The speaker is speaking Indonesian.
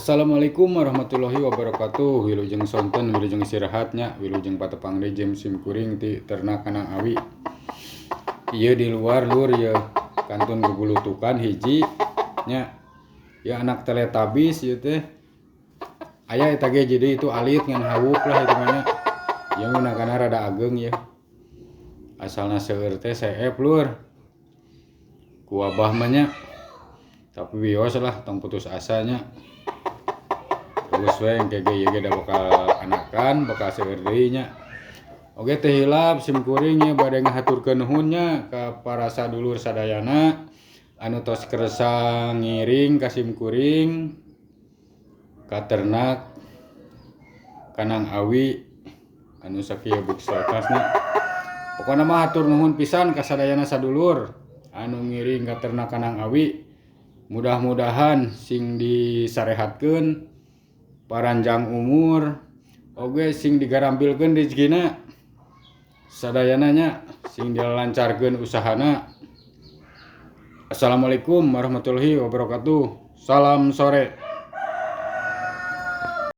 Assalamualaikum warahmatullahi wabarakatuh. Wilujeng sonten, wilujeng istirahatnya, wilujeng patepang rejem sim kuring ti ternak kanang awi. Ieu di luar lur ya kantun gugulutukan hiji nya. Ya anak teletabis ieu teh. Aya eta ge jadi itu alit ngan hawuk lah itu mah nya. Ieu ngunakana rada ageng ya. Asalna seueur teh seep lur. Ku abah mah nya. Tapi wios lah tong putus asanya. Terus we engke ge ieu ge da bakal anakan, bakal seueur deui nya. Oge teh hilap sim kuring nya bade ngahaturkeun nuhun nya ka para sadulur sadayana anu tos kersa ngiring ka sim kuring ka ternak kanang awi anu sakieu buksalkasna. Pokona mah hatur nuhun pisan ka sadayana sadulur anu ngiring ka ternak kanang awi. Mudah-mudahan sing disarehatkeun paranjang umur oge sing digarampilkeun rezekina sadayana nya sing dilancarkeun usahana. Assalamualaikum warahmatullahi wabarakatuh. Salam sore.